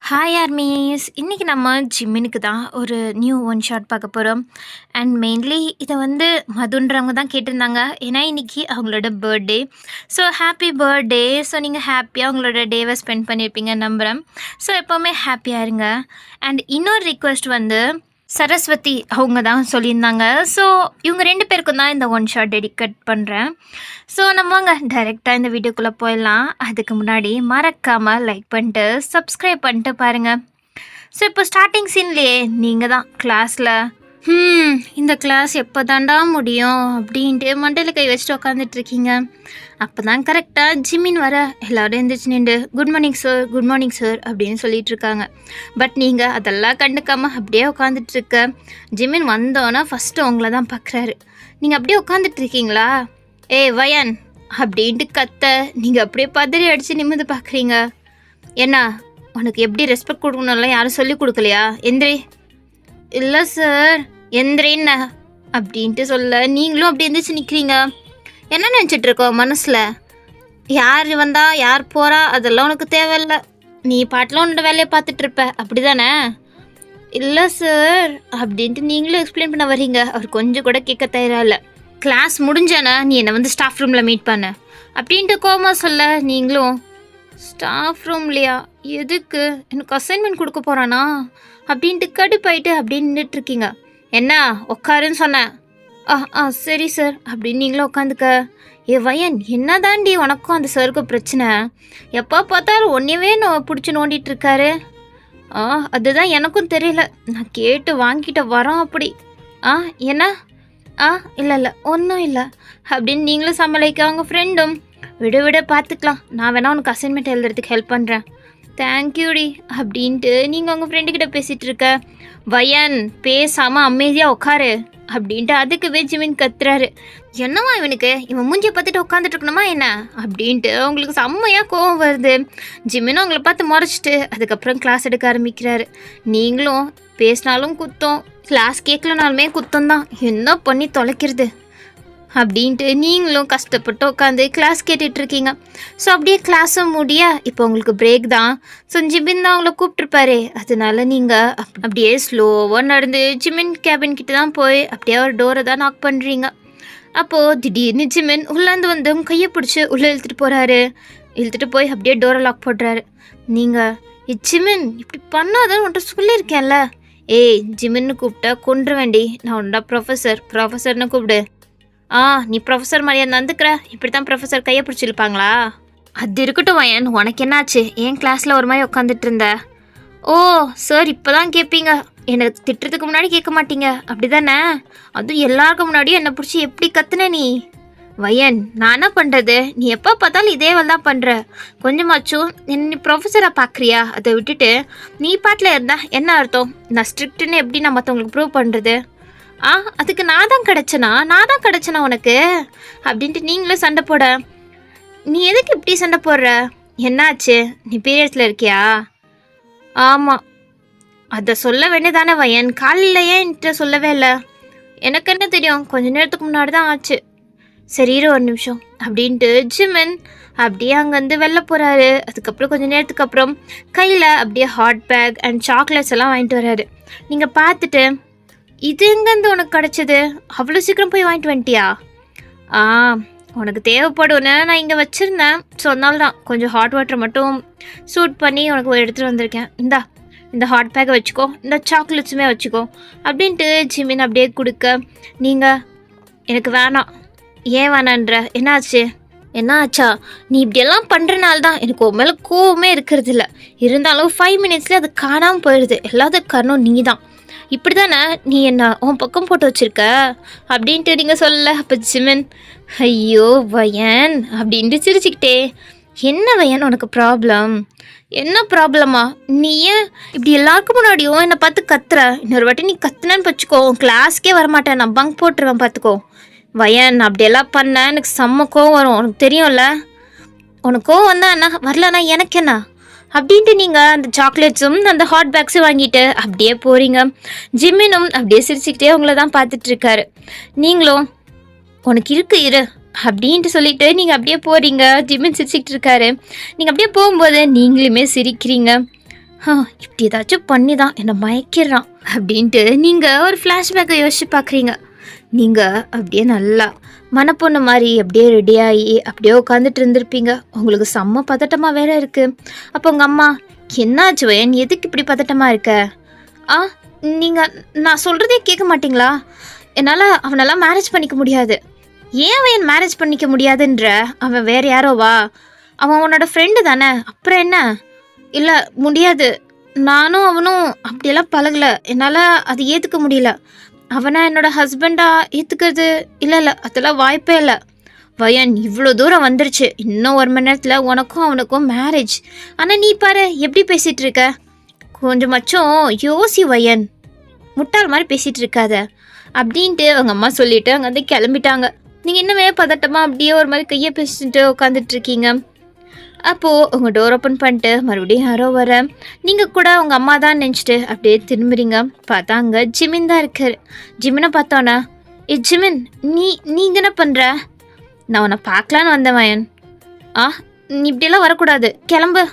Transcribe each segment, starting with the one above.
Hi armies! இன்னைக்கு நம்ம ஜிம்மினுக்கு தான் ஒரு நியூ ஒன் ஷாட் பார்க்க போகிறோம். அண்ட் மெயின்லி இதை வந்து மதுன்றவங்க தான் கேட்டிருந்தாங்க. ஏன்னா இன்னைக்கு அவங்களோட birthday. So happy birthday! So நீங்கள் ஹாப்பியாக உங்களோட டேவை ஸ்பெண்ட் பண்ணியிருப்பீங்கன்னு நம்புகிறேன். ஸோ எப்போவுமே ஹாப்பியாக இருங்க. அண்ட் இன்னொரு ரிக்வெஸ்ட் வந்து சரஸ்வதி அவங்க தான் சொல்லியிருந்தாங்க. ஸோ இவங்க 2 பேருக்கும் தான் இந்த ஒன் ஷாட் டெடிகேட் பண்ணுறேன். ஸோ நம்ம வாங்க டைரெக்டாக இந்த வீடியோக்குள்ளே போயிடலாம். அதுக்கு முன்னாடி மறக்காமல் லைக் பண்ணிட்டு சப்ஸ்கிரைப் பண்ணிட்டு பாருங்கள். ஸோ இப்போ ஸ்டார்டிங் சீன்லேயே நீங்கள் தான் கிளாஸில் இந்த கிளாஸ் எப்போ தாண்டா முடியும் அப்படின்ட்டு மண்டையில் கை வச்சுட்டு உட்காந்துட்ருக்கீங்க. அப்போ தான் கரெக்டாக ஜிம்மின் வர எல்லோரும் எழுந்திரிச்சு நின்று good morning sir, good morning sir அப்படின்னு சொல்லிட்டு இருக்காங்க. பட் நீங்கள் அதெல்லாம் கண்டுக்காமல் அப்படியே உட்காந்துட்ருக்க ஜிம்மின் வந்தோன்னா ஃபஸ்ட்டு உங்களை தான் பார்க்குறாரு. நீங்கள் அப்படியே உட்காந்துட்ருக்கீங்களா? ஏய் வயன் அப்படின்ட்டு கத்த நீங்கள் அப்படியே பதறி அடித்து நிமிர்ந்து பார்க்குறீங்க. என்ன உனக்கு எப்படி ரெஸ்பெக்ட் கொடுக்கணும்லாம் யாரும் சொல்லி கொடுக்கலையா? எந்திரி. இல்லை சார் எந்திரின்ன அப்படின்ட்டு சொல்ல நீங்களும் அப்படி எந்திரிச்சு நிற்கிறீங்க. என்ன நினச்சிட்ருக்கோம் மனசில்? யார் வந்தா யார் போகிறா அதெல்லாம் உனக்கு தேவையில்லை. நீ பாட்டில் உன்னோட வேலையை பார்த்துட்ருப்ப அப்படி தானே? இல்லை சார் அப்படின்ட்டு நீங்களும் எக்ஸ்பிளைன் பண்ண வரீங்க. அவர் கொஞ்சம் கூட கேட்க தயாரா இல்லை. கிளாஸ் முடிஞ்சானா நீ என்னை வந்து ஸ்டாஃப் ரூமில் மீட் பண்ண அப்படின்ட்டு கோமா சொல்ல நீங்களும் ஸ்டாஃப் ரூம்லையா? எதுக்கு? எனக்கு அசைன்மெண்ட் கொடுக்க போகிறானா அப்படின்ட்டு கடுப்பாயிட்டு அப்படின்னு நின்றுட்டுருக்கீங்க. என்ன உட்காருன்னு சொன்னேன். சரி சார் அப்படின்னு நீங்களும் உட்காந்துக்க. ஏ வயன் என்ன தாண்டி உனக்கும் அந்த சருக்கு பிரச்சனை? எப்போ பார்த்தாலும் ஒன்றையவே பிடிச்சி நோண்டிட்டு இருக்காரு. அதுதான் எனக்கும் தெரியல. நான் கேட்டு வாங்கிட்ட வரோம் அப்படி. என்ன? இல்லை ஒன்றும் இல்லை அப்படின்னு நீங்களும் சமாளிக்க. அவங்க ஃப்ரெண்டும் விட பார்த்துக்கலாம், நான் வேணா உனக்கு அசைன்மெண்ட் எழுதுறதுக்கு ஹெல்ப் பண்ணுறேன். தேங்க்யூடி அப்படின்ட்டு நீங்கள் உங்கள் ஃப்ரெண்டுக்கிட்ட பேசிகிட்டு இருக்க. வயன் பேசாமல் அமைதியாக உட்காரு அப்படின்ட்டு அதுக்கு ஜிமின் கத்துறாரு. என்னவா இவனுக்கு? இவன் மூஞ்சியை பார்த்துட்டு உட்காந்துட்டு இருக்கணுமா என்ன அப்படின்ட்டு உங்களுக்கு செம்மையாக கோவம் வருது. ஜிமினும் அவங்கள பார்த்து முறைச்சிட்டு அதுக்கப்புறம் கிளாஸ் எடுக்க ஆரம்பிக்கிறாரு. நீங்களும் பேசினாலும் குத்தம், கிளாஸ் கேட்கலனாலுமே குத்தம் தான். என்ன பண்ணி தொலைக்கிறது அப்படின்ட்டு நீங்களும் கஷ்டப்பட்டு உட்காந்து கிளாஸ் கேட்டுட்ருக்கீங்க. ஸோ அப்படியே கிளாஸும் முடிய இப்போ உங்களுக்கு பிரேக் தான். ஸோ ஜிமின் தான் அவங்கள கூப்பிட்ருப்பாரு. அதனால நீங்கள் அப்படியே ஸ்லோவாக நடந்து ஜிமின் கேபின் கிட்ட தான் போய் அப்படியே ஒரு டோரை தான் நாக் பண்ணுறீங்க. அப்போது திடீர்னு ஜிமின் உள்ளேருந்து வந்து கையை பிடிச்சி உள்ளே இழுத்துட்டு போகிறாரு. இழுத்துட்டு போய் அப்படியே டோரை லாக் போடுறாரு. நீங்கள் ஜிமின் இப்படி பண்ணாதான் உன்ட்ட சொல்லியிருக்கேன்ல. ஏய் ஜிமின்னு கூப்பிட்டா கொன்று வேண்டி. நான் உண்டா ப்ரொஃபஸர்னு கூப்பிடு. நீ ப்ரொஃபஸர் மாதிரியா நடந்துக்கிற? இப்படி தான் ப்ரொஃபஸர் கையை பிடிச்சிருப்பாங்களா? அது இருக்கட்டும் வயன், உனக்கு என்னாச்சு? ஏன் கிளாஸில் ஒரு மாதிரி உட்காந்துட்டு இருந்த? சார் இப்போ தான் கேட்பீங்க, என்னை திட்டுறதுக்கு முன்னாடி கேட்க மாட்டீங்க அப்படி தானே? அதுவும் எல்லாருக்கும் முன்னாடியும் என்னை பிடிச்சி எப்படி கத்துன நீ? வயன் நான் என்ன பண்ணுறது? நீ எப்போ பார்த்தாலும் இதே தான் பண்ணுற. கொஞ்சமாச்சும் என்ன ப்ரொஃபஸராக பார்க்குறியா? அதை விட்டுட்டு நீ பாட்டில் இருந்தா என்ன அர்த்தம்? நான் ஸ்ட்ரிக்ட்டுன்னு எப்படி நான் மற்றவங்களுக்கு ப்ரூவ் பண்ணுறது? அதுக்கு நான் தான் கிடச்சனா உனக்கு அப்படின்ட்டு நீங்களும் சண்டை போட. நீ எதுக்கு இப்படி சண்டை போடுற? என்னாச்சு? நீ பீரியட்ஸில் இருக்கியா? ஆமாம். அதை சொல்ல வேண்டியதானே வயன், காலையில் ஏன் என்கிட்ட சொல்லவே இல்லை? எனக்கு என்ன தெரியும், கொஞ்ச நேரத்துக்கு முன்னாடி தான் ஆச்சு. சரி இரு ஒரு நிமிஷம் அப்படின்ட்டு ஜிமின் அப்படியே அங்கேருந்து வெளில போகிறாரு. அதுக்கப்புறம் கொஞ்சம் நேரத்துக்கு அப்புறம் கையில் அப்படியே ஹாட் பேக் அண்ட் சாக்லேட்ஸ் எல்லாம் வாங்கிட்டு வர்றாரு. நீங்கள் பார்த்துட்டு இது எங்கேருந்து உனக்கு கிடச்சிது? அவ்வளோ சீக்கிரம் போய் வாங்கிட்டு வந்துட்டியா? உனக்கு தேவைப்படும்னு நான் இங்கே வச்சுருந்தேன். ஸோ அதனால தான் கொஞ்சம் ஹாட் வாட்டர் மட்டும் சூட் பண்ணி உனக்கு எடுத்துகிட்டு வந்திருக்கேன். இந்த ஹாட் பேக்கை வச்சுக்கோ, இந்த சாக்லேட்ஸுமே வச்சுக்கோ அப்படின்ட்டு ஜிமின் அப்படியே கொடுக்க. நீங்கள் எனக்கு வேணாம். ஏன் வேணான்ற? என்ன ஆச்சா? நீ இப்படியெல்லாம் பண்ணுறனால தான் எனக்கு உன் மேலே கோவமே இருக்கிறது இல்லை. இருந்தாலும் 5 மினிட்ஸ்லேயே அது காணாமல் போயிடுது. எல்லாத்துக்கும் காரணம் நீ தான். இப்படி தானே நீ என்ன உன் பக்கம் போட்டு வச்சுருக்க அப்படின்ட்டு நீங்கள் சொல்ல. அப்போ ஜிமின் ஐயோ வயன் அப்படின்ட்டு சிரிச்சுக்கிட்டே, என்ன வயன் உனக்கு ப்ராப்ளம்? என்ன ப்ராப்ளமா? நீ ஏன் இப்படி எல்லாருக்கும் முன்னாடியும் என்னை பார்த்து கத்துற? இன்னொரு வாட்டி நீ கத்துனேன்னு வச்சுக்கோ, உன் கிளாஸ்க்கே வரமாட்டேன், நான் பங்க் போட்டுருவேன் பார்த்துக்கோ. வயன் அப்படியெல்லாம் பண்ண எனக்கு செம்ம கோவம் வரும், உனக்கு தெரியும்ல. உனக்கு கோவம் வந்தா என்ன, வரலன்னா எனக்கு என்ன அப்படின்ட்டு நீங்கள் அந்த சாக்லேட்ஸும் அந்த ஹாட் பேக்ஸும் வாங்கிட்டு அப்படியே போகிறீங்க. ஜிம்மினும் அப்படியே சிரிச்சுக்கிட்டே உங்களை தான் பார்த்துட்ருக்காரு. நீங்களும் உனக்கு இரு அப்படின்ட்டு சொல்லிட்டு நீங்கள் அப்படியே போகிறீங்க. ஜிம்மின் சிரிச்சுக்கிட்டு இருக்காரு. நீங்கள் அப்படியே போகும்போது நீங்களுமே சிரிக்கிறீங்க. இப்படி ஏதாச்சும் பண்ணி தான் என்னை மயக்கிடுறான் அப்படின்ட்டு நீங்கள் ஒரு ஃப்ளாஷ்பேக்கை யோசிச்சு பார்க்குறீங்க. நீங்கள் அப்படியே நல்லா மணப்பொண்ணு மாதிரி அப்படியே ரெடியாகி அப்படியே உட்காந்துட்டு இருந்திருப்பீங்க. உங்களுக்கு செம்ம பதட்டமாக வேற இருக்குது. அப்போ உங்கள் அம்மா, என்னாச்சு வயன், எதுக்கு இப்படி பதட்டமாக இருக்க? ஆ நீங்கள் நான் சொல்கிறதே கேட்க மாட்டிங்களா? என்னால் அவனெல்லாம் மேரேஜ் பண்ணிக்க முடியாது. ஏன் வயன் மேரேஜ் பண்ணிக்க முடியாதுன்ற? அவன் வேற யாரோவா? அவன் உன்னோட ஃப்ரெண்டு தானே, அப்புறம் என்ன? இல்லை முடியாது, நானும் அவனும் அப்படியெல்லாம் பழகலை, என்னால் அது ஏற்றுக்க முடியல. அவனை என்னோட ஹஸ்பண்டாக ஏற்றுக்கிறது இல்லை, அதெல்லாம் வாய்ப்பே இல்லை. வயன் இவ்வளோ தூரம் வந்துருச்சு, இன்னும் 1 மணி நேரத்தில் உனக்கும் அவனுக்கும் மேரேஜ். ஆனால் நீ பாரு எப்படி பேசிகிட்டு இருக்க. கொஞ்சமாச்சும் யோசி வயன், முட்டாள் மாதிரி பேசிகிட்டு இருக்காத அப்படின்ட்டு அவங்க அம்மா சொல்லிவிட்டு அங்கே வந்து கிளம்பிட்டாங்க. நீங்கள் இன்னுமே பதட்டமாக அப்படியே ஒரு மாதிரி கையை பேசிட்டு உட்காந்துட்ருக்கீங்க. அப்போது உங்கள் டோர் ஓப்பன் பண்ணிட்டு மறுபடியும் யாரோ வர, நீங்கள் கூட உங்கள் அம்மா தான் நினச்சிட்டு அப்படியே திரும்புறீங்க. பார்த்தா அங்கே ஜிமின் தான் இருக்கார். ஜிமினை பார்த்தோன்னா, ஜிமின், நீங்கள் என்ன பண்ணுற? நான் உன்னை பார்க்கலான்னு வந்தேன் வயன். நீ இப்படியெல்லாம் வரக்கூடாது, கிளம்பு.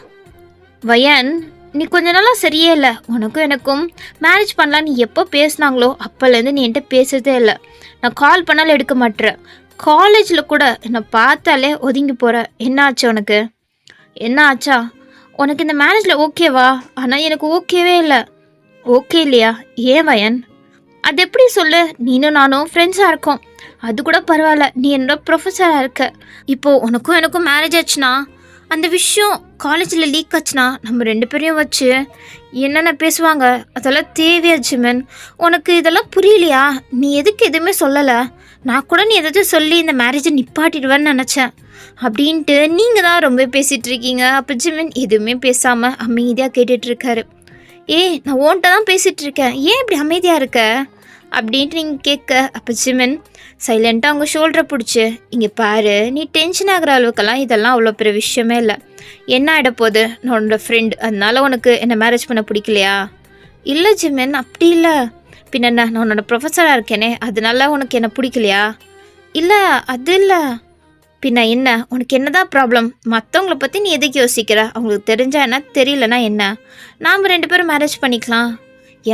வயன், நீ கொஞ்ச நாளாக சரியே இல்லை. உனக்கும் எனக்கும் மேரேஜ் பண்ணலான்னு எப்போ பேசினாங்களோ அப்போலேருந்து நீ என்கிட்ட பேசுறதே இல்லை. நான் கால் பண்ணாலும் எடுக்க மாட்டேறேன். காலேஜில் கூட என்னை பார்த்தாலே ஒதுங்கி போகிற. என்ன ஆச்சு உனக்கு? என்ன ஆச்சா? உனக்கு இந்த மேரேஜில் ஓகேவா? ஆனால் எனக்கு ஓகேவே இல்லை. ஓகே இல்லையா? ஏன் வயன்? அது எப்படி சொல்லு? நீனும் நானும் ஃப்ரெண்ட்ஸாக இருக்கோம், அது கூட பரவாயில்ல. நீ என்னோட ப்ரொஃபஸராக இருக்க. இப்போது உனக்கும் எனக்கும் மேரேஜ் ஆச்சுன்னா, அந்த விஷயம் காலேஜில் லீக் ஆச்சுன்னா நம்ம 2 பேரையும் வச்சு என்னென்ன பேசுவாங்க? அதெல்லாம் தேவையா ஜிமன்? உனக்கு இதெல்லாம் புரியலையா? நீ எதுக்கு எதுவுமே சொல்லலை? நான் கூட நீ எதாச்சும் சொல்லி இந்த மேரேஜை நிப்பாட்டிடுவேன்னு நினச்சேன் அப்படின்ட்டு நீங்கள் தான் ரொம்ப பேசிகிட்டு இருக்கீங்க. அப்போ ஜிமன் எதுவுமே பேசாமல் அமைதியாக கேட்டுட்ருக்காரு. நான் ஓன்ட்ட தான் பேசிகிட்டு இருக்கேன், ஏன் இப்படி அமைதியாக இருக்க அப்படின்ட்டு நீங்கள் கேட்க, அப்போ ஜிமன் சைலண்ட்டாக அவங்க ஷோல்டரை பிடிச்சி, இங்கே பாரு, நீ டென்ஷன் ஆகிற அளவுக்கெல்லாம் இதெல்லாம் அவ்வளோ பெரிய விஷயமே இல்லை. என்ன ஆகிட போகுது? நான் உன்னோட ஃப்ரெண்ட், அதனால உனக்கு என்னை மேரேஜ் பண்ண பிடிக்கலையா? இல்லை ஜிமன், அப்படி இல்லை. பின்ன என்ன, நான் உன்னோட ப்ரொஃபஸராக இருக்கேனே, அதனால உனக்கு என்ன பிடிக்கலையா? இல்லை அது இல்லை. பின்ன என்ன, உனக்கு என்னதான் ப்ராப்ளம்? மற்றவங்கள பற்றி நீ எதுக்கு யோசிக்கிற? அவங்களுக்கு தெரிஞ்சா என்ன, தெரியலனா என்ன? நாம் 2 பேரும் மேரேஜ் பண்ணிக்கலாம்.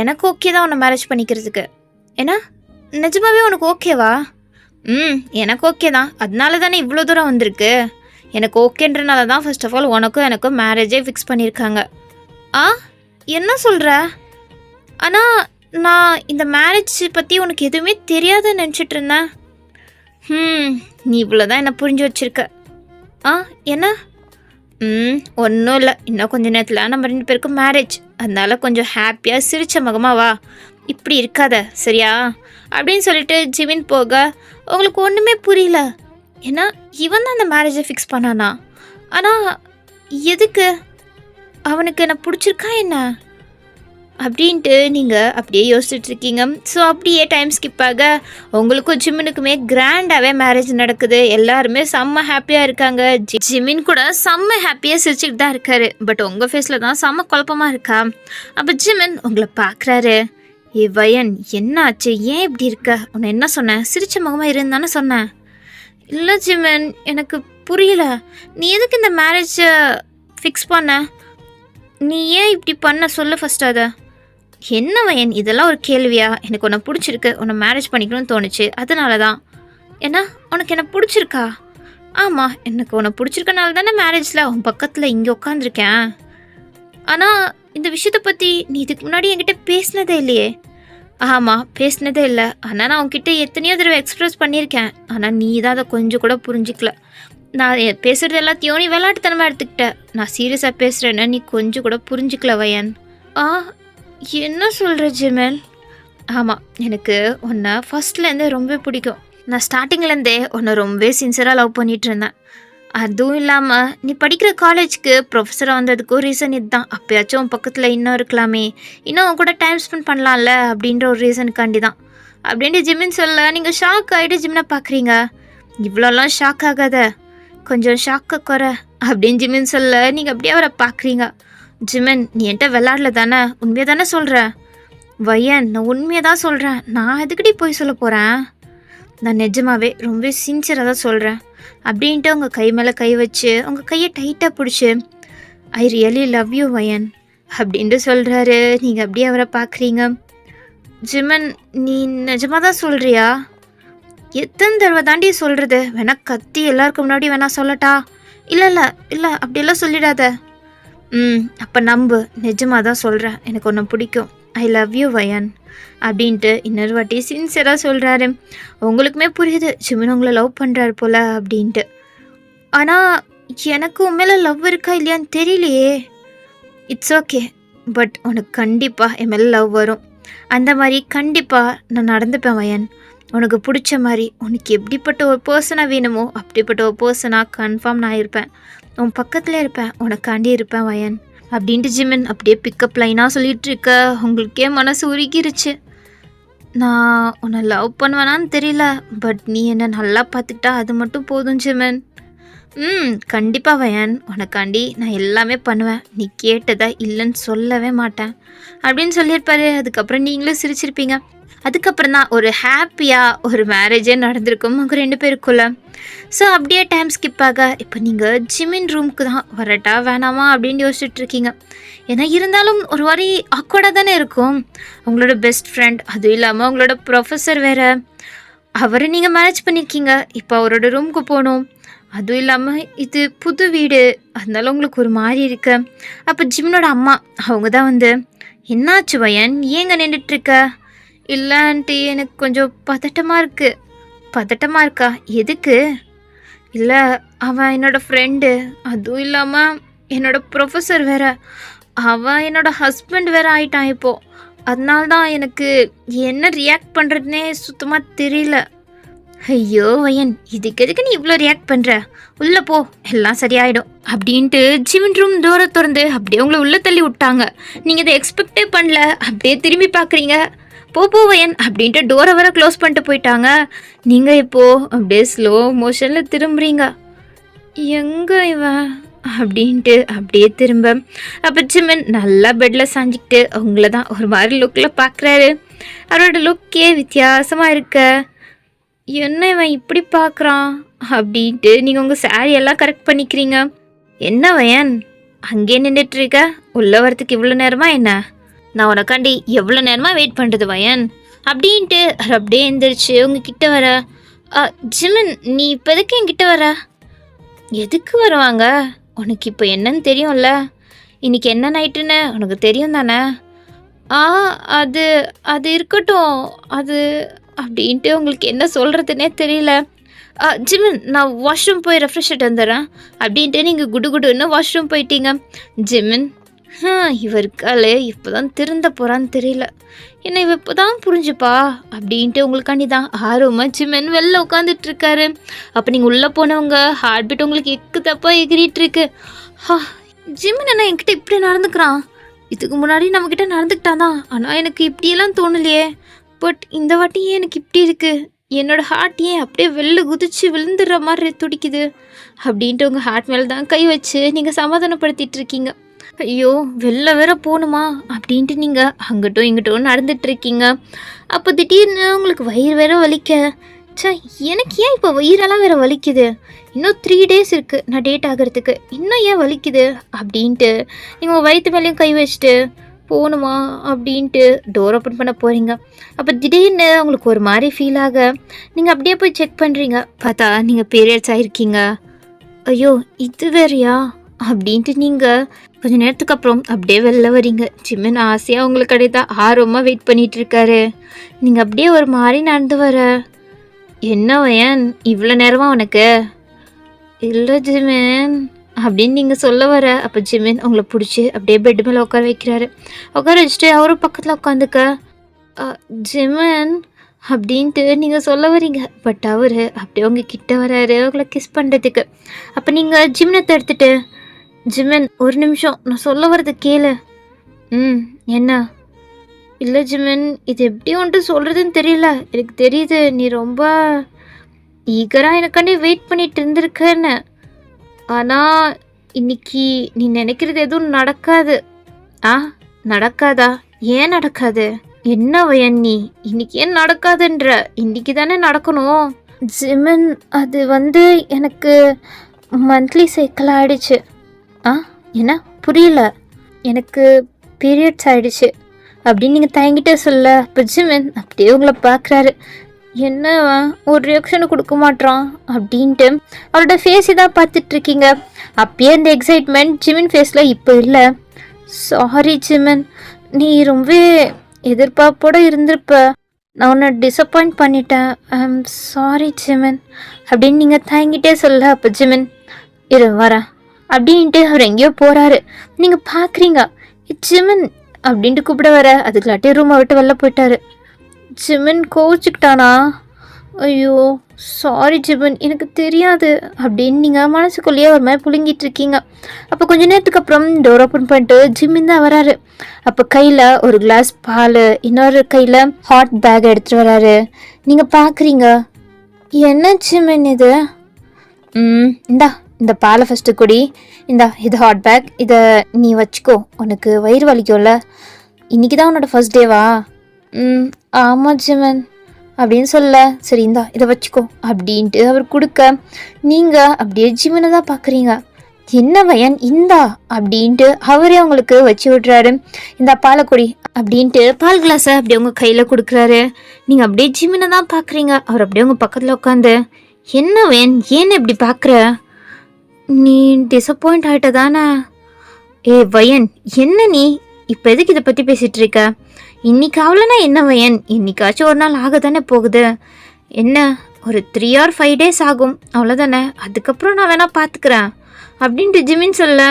எனக்கு ஓகே தான் உன்னை மேரேஜ் பண்ணிக்கிறதுக்கு. ஏன்னா நிஜமாவே உனக்கு ஓகேவா? எனக்கு ஓகே தான், அதனால தானே இவ்வளோ தூரம் வந்திருக்கு. எனக்கு ஓகேன்றனால தான் ஃபர்ஸ்ட் ஆஃப் ஆல் உனக்கும் எனக்கும் மேரேஜே ஃபிக்ஸ் பண்ணியிருக்காங்க. என்ன சொல்கிற? ஆனால் நான் இந்த மேரேஜ் பற்றி உனக்கு எதுவுமே தெரியாதுன்னு நினச்சிட்டு இருந்தேன். நீ இவ்வளோ தான் என்னை புரிஞ்சு வச்சுருக்க. என்ன? ஒன்றும் இல்லை, இன்னும் கொஞ்சம் நேரத்தில் நம்ம 2 பேருக்கும் மேரேஜ். அதனால கொஞ்சம் ஹாப்பியாக சிரிச்ச முகமாக வா, இப்படி இருக்காத சரியா அப்படின்னு சொல்லிட்டு ஜிமின் போக, உங்களுக்கு ஒன்றுமே புரியல. ஏன்னா இவன் தான் அந்த மேரேஜை ஃபிக்ஸ் பண்ணானா? ஆனால் எதுக்கு? அவனுக்கு என்ன பிடிச்சிருக்கா என்ன அப்படின்ட்டு நீங்கள் அப்படியே யோசிச்சுட்ருக்கீங்க. ஸோ அப்படியே டைம் ஸ்கிப் ஆக உங்களுக்கும் ஜிமினுக்குமே கிராண்டாகவே மேரேஜ் நடக்குது. எல்லாருமே செம்ம ஹாப்பியாக இருக்காங்க. ஜிமின் கூட செம்ம ஹாப்பியாக சிரிச்சுட்டு தான் இருக்காரு. பட் உங்கள் ஃபேஸில் தான் செம்ம குழப்பமாக இருக்கா. அப்போ ஜிமின் உங்களை பார்க்குறாரு. வயன், என்ன ஆச்சு? ஏன் இப்படி இருக்க? உன்னை என்ன சொன்னேன்? சிரிச்ச முகமாக இருந்தானே சொன்னேன். இல்லை ஜிமின், எனக்கு புரியல. நீ எதுக்கு இந்த மேரேஜை ஃபிக்ஸ் பண்ண? நீ ஏன் இப்படி பண்ண சொல்லு ஃபஸ்ட். அதை என்ன வயன், இதெல்லாம் ஒரு கேள்வியா? எனக்கு உன்னை பிடிச்சிருக்கு, உன்னை மேரேஜ் பண்ணிக்கணும்னு தோணுச்சு, அதனால தான். என்ன, உனக்கு என்ன பிடிச்சிருக்கா? ஆமாம், எனக்கு உன்னை பிடிச்சிருக்கனால தானே மேரேஜில் உன் பக்கத்தில் இங்கே உட்காந்துருக்கேன். ஆனால் இந்த விஷயத்தை பற்றி நீ இதுக்கு முன்னாடி என்கிட்ட பேசினதே இல்லையே. ஆமாம், பேசினதே இல்லை. ஆனால் நான் உன்கிட்ட எத்தனையோ தடவை எக்ஸ்ப்ரெஸ் பண்ணியிருக்கேன். ஆனால் நீ தான் அதை கொஞ்சம் கூட புரிஞ்சிக்கல. நான் பேசுகிறது எல்லாத்தையும் நீ விளையாட்டுத்தனமாக எடுத்துக்கிட்ட. நான் சீரியஸாக பேசுகிறேன்னு நீ கொஞ்சம் கூட புரிஞ்சிக்கல வயன். என்ன சொல்கிற ஜிமெல்? ஆமாம், எனக்கு உன்னை ஃபஸ்ட்லேருந்தே ரொம்ப பிடிக்கும். நான் ஸ்டார்டிங்லேருந்தே உன்னை ரொம்ப சின்சியராக லவ் பண்ணிகிட்டு இருந்தேன். அதுவும் இல்லாமல் நீ படிக்கிற காலேஜுக்கு ப்ரொஃபஸராக வந்ததுக்கும் ரீசன் இதுதான். அப்போயாச்சும் உன் பக்கத்தில் இன்னும் இருக்கலாமே, இன்னும் உன் கூட டைம் ஸ்பெண்ட் பண்ணலாம்ல அப்படின்ற ஒரு ரீசனுக்காண்டி தான் அப்படின்ட்டு ஜிமின் சொல்ல, நீங்கள் ஷாக் ஆகிட்டு ஜிமினை பார்க்குறீங்க. இவ்வளோலாம் ஷாக் ஆகாத, கொஞ்சம் ஷாக்கை குறை அப்படின்னு ஜிமின் சொல்ல, நீங்கள் அப்படியே அவரை பார்க்குறீங்க. ஜிமின், நீ என்கிட்ட விளாடல தானே, உண்மையை தானே சொல்கிற? வயன், நான் உண்மையை தான் சொல்கிறேன். நான் எதுக்கிட்டே போய் சொல்ல போகிறேன்? நான் நிஜமாவே ரொம்ப சின்சியராக தான் சொல்கிறேன் அப்படின்ட்டு உங்கள் கை மேலே கை வச்சு உங்கள் கையை டைட்டாக பிடிச்சி, ஐ ரியலி லவ் யூ வயன் அப்படின்ட்டு சொல்கிறாரு. நீங்கள் அப்படியே அவரை பார்க்குறீங்க. ஜிமன், நீ நிஜமாக தான் சொல்கிறியா? எத்தனை தடவை தாண்டி சொல்கிறது? வேணா கத்தி எல்லாருக்கும் முன்னாடி வேணா சொல்லட்டா? இல்லை இல்லை இல்லை, அப்படியெல்லாம் சொல்லிடாத. அப்போ நம்பு, நிஜமாக தான் சொல்கிறேன். எனக்கு ஒன்று பிடிக்கும். ஐ லவ் யூ வயன் அப்படின்ட்டு இன்னொரு வாட்டி சின்சியராக சொல்கிறாரு. உங்களுக்குமே புரியுது ஜிமின் உங்களை லவ் பண்ணுறாரு போல் அப்படின்ட்டு. ஆனால் எனக்கு உண்மையில லவ் இருக்கா இல்லையான்னு தெரியலையே. இட்ஸ் ஓகே, பட் உனக்கு கண்டிப்பாக என் மேலே லவ் வரும். அந்த மாதிரி கண்டிப்பாக நான் நடந்துப்பேன் வயன். உனக்கு பிடிச்ச மாதிரி, உனக்கு எப்படிப்பட்ட ஒரு பர்சனாக வேணுமோ அப்படிப்பட்ட ஒரு பர்சனாக கன்ஃபார்ம் நான் இருப்பேன். உன் பக்கத்தில் இருப்பேன், உனக்காண்டி இருப்பேன் வயன் அப்படின்ட்டு ஜிமின் அப்படியே பிக்கப் லைனாக சொல்லிகிட்டு இருக்க. உங்களுக்கே மனசு உருகிருச்சு. நான் உன்னை லவ் பண்ணுவேனான்னு தெரியல, பட் நீ என்னை நல்லா பார்த்துக்கிட்டா அது மட்டும் போதும் ஜிமின். கண்டிப்பாக வயன், உனக்காண்டி நான் எல்லாமே பண்ணுவேன். நீ கேட்டதா இல்லைன்னு சொல்லவே மாட்டேன் அப்படின்னு சொல்லியிருப்பாரு. அதுக்கப்புறம் நீங்களும் சிரிச்சிருப்பீங்க. அதுக்கப்புறம் தான் ஒரு ஹாப்பியாக ஒரு மேரேஜே நடந்திருக்கும் உங்கள் 2 பேருக்குள்ள. ஸோ அப்படியே டைம் ஸ்கிப் ஆக இப்போ நீங்கள் ஜிமின் ரூமுக்கு தான் வரட்டா வேணாமா அப்படின்னு யோசிச்சுட்டு இருக்கீங்க. ஏன்னா இருந்தாலும் ஒரு மாதிரி ஆக்வர்டாக தானே இருக்கும். உங்களோட பெஸ்ட் ஃப்ரெண்ட், அதுவும் இல்லாமல் உங்களோட ப்ரொஃபஸர் வேறு, அவரை நீங்கள் மேரேஜ் பண்ணியிருக்கீங்க. இப்போ அவரோட ரூமுக்கு போகணும். அதுவும் இல்லாமல் இது புது வீடு, அதனால உங்களுக்கு ஒரு மாதிரி இருக்கு. அப்போ ஜிமினோட அம்மா அவங்க தான் வந்து, என்னாச்சு வயன், ஏங்க நின்றுட்டுருக்க? இல்லை ஆண்டி, எனக்கு கொஞ்சம் பதட்டமாக இருக்குது. பதட்டமாக இருக்கா? எதுக்கு? இல்லை, அவன் என்னோடய ஃப்ரெண்டு, அதுவும் இல்லாமல் என்னோடய ப்ரொஃபஸர் வேற, அவன் என்னோடய ஹஸ்பண்ட் வேற ஆயிட்டான் இப்போது. அதனால தான் எனக்கு என்ன ரியாக்ட் பண்ணுறதுனே சுத்தமாக தெரியல. ஐயோ வயன், இதுக்கு எதுக்கு நீ இவ்வளோ ரியாக்ட் பண்ணுற? உள்ளே போ, எல்லாம் சரியாயிடும் அப்படின்ட்டு ஜிமின் ரூம் டோரை திறந்து அப்படியே உங்களை உள்ளே தள்ளி விட்டாங்க. நீங்கள் இதை எக்ஸ்பெக்டே பண்ணல. அப்படியே திரும்பி பார்க்குறீங்க. போ வயன் அப்படின்ட்டு டோரை வர க்ளோஸ் பண்ணிட்டு போயிட்டாங்க. நீங்கள் இப்போது அப்படியே ஸ்லோ மோஷனில் திரும்புறீங்க. எங்கே இவன் அப்படின்ட்டு அப்படியே திரும்ப. அப்போ ஜிமின் நல்லா பெட்டில் சாஞ்சிக்கிட்டு அவங்கள தான் ஒரு மாதிரி லுக்கில் பார்க்குறாரு. அவரோட லுக்கே வித்தியாசமாக இருக்க. என்ன இவன் இப்படி பார்க்குறான் அப்படின்ட்டு நீங்கள் உங்கள் சாரியெல்லாம் கரெக்ட் பண்ணிக்கிறீங்க. என்ன வயன், அங்கேயே நின்றுட்டுருக்க? உள்ளே வரத்துக்கு இவ்வளோ நேரமா என்ன? நான் உனக்காண்டி எவ்வளோ நேரமாக வெயிட் பண்ணுறது வயன் அப்படின்ட்டு அப்படியே எழுந்திரிச்சு உங்ககிட்ட வர. ஜிமின், நீ இப்போ எதுக்கு என்கிட்ட வர? எதுக்கு வருவாங்க? உனக்கு இப்போ என்னன்னு தெரியும்ல, இன்னைக்கு என்ன நைட்டுன்னு உனக்கு தெரியும் தானே? அது அது இருக்கட்டும். அது அப்படின்ட்டு உங்களுக்கு என்ன சொல்கிறதுனே தெரியல. ஜிமின், நான் வாஷ்ரூம் போய் ரெஃப்ரெஷ் ஆகிட்டு வந்துடுறேன் அப்படின்ட்டு நீங்கள் குடுன்னு வாஷ்ரூம் போயிட்டீங்க. ஜிமின், இவருக்காலே இப்போ தான் திருந்த போகிறான்னு தெரியல, என்ன இவ இப்போ தான் புரிஞ்சுப்பா அப்படின்ட்டு உங்களுக்காண்டி தான் ஆர்வமாக ஜிமின் வெளில உட்காந்துட்ருக்காரு. அப்போ நீங்கள் உள்ளே போனவங்க ஹார்ட் பீட் உங்களுக்கு எக்கு தப்பாக எகிரிட்டுருக்கு. ஜிமின் என்ன என்கிட்ட இப்படி நடந்துக்கிறான்? இதுக்கு முன்னாடி நம்மக்கிட்ட நடந்துக்கிட்டான் தான், ஆனால் எனக்கு இப்படியெல்லாம் தோணலையே. பட் இந்த வாட்டி ஏன் எனக்கு இப்படி இருக்குது? என்னோடய ஹார்ட் ஏன் அப்படியே வெளில குதிச்சு விழுந்துடுற மாதிரி துடிக்குது அப்படின்ட்டு உங்கள் ஹார்ட் மேலே தான் கை வச்சு நீங்கள் சமாதானப்படுத்திட்டு இருக்கீங்க. ஐயோ, வெளில வேற போகணுமா அப்படின்ட்டு நீங்கள் அங்கிட்டும் இங்கிட்டும் நடந்துட்டுருக்கீங்க. அப்போ திடீர்னு உங்களுக்கு வயிறு வேற வலிக்க. எனக்கு ஏன் இப்போ வயிறெல்லாம் வேற வலிக்குது? இன்னும் 3 days இருக்குது நான் டேட் ஆகிறதுக்கு, இன்னும் ஏன் வலிக்குது அப்படின்ட்டு நீங்கள் உங்கள் வயிற்று மேலேயும் கை வச்சுட்டு போகணுமா அப்படின்ட்டு டோர் ஓப்பன் பண்ண போகிறீங்க. அப்போ திடீர்னு உங்களுக்கு ஒரு மாதிரி ஃபீல் ஆக நீங்கள் அப்படியே போய் செக் பண்ணுறீங்க. பார்த்தா நீங்கள் பீரியட்ஸ் ஆகிருக்கீங்க. ஐயோ, இது வேறையா அப்படின்ட்டு நீங்கள் கொஞ்சம் நேரத்துக்கு அப்புறம் அப்படியே வெளில வரீங்க. ஜிமின் ஆசையாக உங்களுக்கு கிடையாது ஆர்வமாக வெயிட் பண்ணிகிட்ருக்காரு. நீங்கள் அப்படியே ஒரு மாதிரி நடந்து வர. என்ன வயன், இவ்வளோ நேரமாக உனக்கு? இல்லை ஜிமின் அப்படின்னு நீங்கள் சொல்ல வர. அப்போ ஜிமின் உங்களை பிடிச்சி அப்படியே பெட்டு மேலே உட்கார வைக்கிறாரு. உட்கார வச்சுட்டு அவரும் பக்கத்தில் உட்காந்துக்க. ஜிமின் அப்படின்ட்டு நீங்கள் சொல்ல வரீங்க. பட் அவர் அப்படியே உங்கள் கிட்ட வராரு உங்களை கிஸ் பண்ணுறதுக்கு. அப்போ நீங்கள் ஜிமினத்தை எடுத்துகிட்டு, ஜிமின் ஒரு நிமிஷம் நான் சொல்ல வரது கேளு. என்ன? இல்லை ஜிமின், இது எப்படி வந்துட்டு சொல்கிறதுன்னு தெரியல. எனக்கு தெரியுது நீ ரொம்ப ஈகராக எனக்காண்டி வெயிட் பண்ணிட்டு இருந்திருக்கன்னு. ஆனால் இன்னைக்கு நீ நினைக்கிறது எதுவும் நடக்காது. நடக்காதா? ஏன் நடக்காது? என்ன வயன் நீ இன்னைக்கு ஏன் நடக்காதுன்ற? இன்னைக்கு தானே நடக்கணும். ஜிமின், அது வந்து எனக்கு மந்த்லி சைக்கிள் ஆயிடுச்சு. என்ன புரியல? எனக்கு பீரியட்ஸ் ஆயிடுச்சு அப்படின்னு நீங்கள் தயங்கிட்டே சொல்ல அப்போ ஜிமின் அப்படியே உங்களை பார்க்குறாரு. என்னவா ஒரு ரியாக்ஷனை கொடுக்க மாட்டான் அப்படின்ட்டு அவரோட ஃபேஸ் இதாக பார்த்துட்ருக்கீங்க. அப்பயே இந்த எக்ஸைட்மெண்ட் ஜிமின் ஃபேஸில் இப்போ இல்லை. சாரி ஜிமின், நீ ரொம்ப எதிர்பார்ப்போடு இருந்திருப்ப. நான் உன்னை டிசப்பாயிண்ட் பண்ணிட்டேன். ஐம் சாரி ஜிமின் அப்படின்னு நீங்கள் தயங்கிட்டே சொல்ல அப்போ ஜிமின் இரு வரேன் அப்படின்ட்டு அவர் எங்கேயோ போகிறாரு. நீங்கள் பார்க்குறீங்க ஜிமின் அப்படின்ட்டு கூப்பிட வர அதுக்குள்ளாட்டி ரூமை விட்டு வெளில போயிட்டாரு. ஜிமின் கோவிச்சுக்கிட்டானா? ஐயோ சாரி ஜிமின், எனக்கு தெரியாது அப்படின்னு நீங்கள் மனசுக்குள்ளேயே ஒரு மாதிரி புழுங்கிட்டு இருக்கீங்க. அப்போ கொஞ்ச நேரத்துக்கு அப்புறம் டோர் ஓப்பன் பண்ணிட்டு ஜிமின் தான் வராரு. அப்போ கையில் ஒரு கிளாஸ் பால், இன்னொரு கையில் ஹாட் பேக் எடுத்துகிட்டு வராரு. நீங்கள் பார்க்குறீங்க என்ன ஜிமின் இது? இந்தா இந்த பாலை ஃபஸ்ட்டு குடி, இந்தா இது ஹாட் பேக், இதை நீ வச்சுக்கோ, உனக்கு வயிறு வலிக்கும்ல, இன்றைக்கி தான் உன்னோட ஃபர்ஸ்ட் டேவா? ஆமாம் ஜிமின் அப்படின்னு சொல்ல சரி இந்தா இதை வச்சுக்கோ அப்படின்ட்டு அவர் கொடுக்க நீங்கள் அப்படியே ஜிமினை தான் பார்க்குறீங்க. என்ன வயன் இந்தா அப்படின்ட்டு அவரே அவங்களுக்கு வச்சு விட்றாரு. இந்த பாலை குடி அப்படின்ட்டு பால் கிளாஸை அப்படியே உங்கள் கையில் கொடுக்குறாரு. நீங்கள் அப்படியே ஜிமினை தான் பார்க்குறீங்க. அவர் அப்படியே உங்கள் பக்கத்தில் உட்காந்து என்ன வயன் ஏன்னு இப்படி பார்க்குற? நீ டிசப்பாயிண்ட் ஆகிட்ட தானே? வயன் என்ன நீ இப்போ எதுக்கு இதை பற்றி பேசிகிட்டு இருக்க? இன்னைக்கு அவ்வளோனா என்ன வயன், இன்னைக்காச்சும் ஒரு நாள் ஆக தானே போகுது. என்ன ஒரு 3 or 5 days ஆகும் அவ்வளோதானே, அதுக்கப்புறம் நான் வேணா பார்த்துக்கிறேன் அப்படின்ட்டு ஜிமின் சொல்ல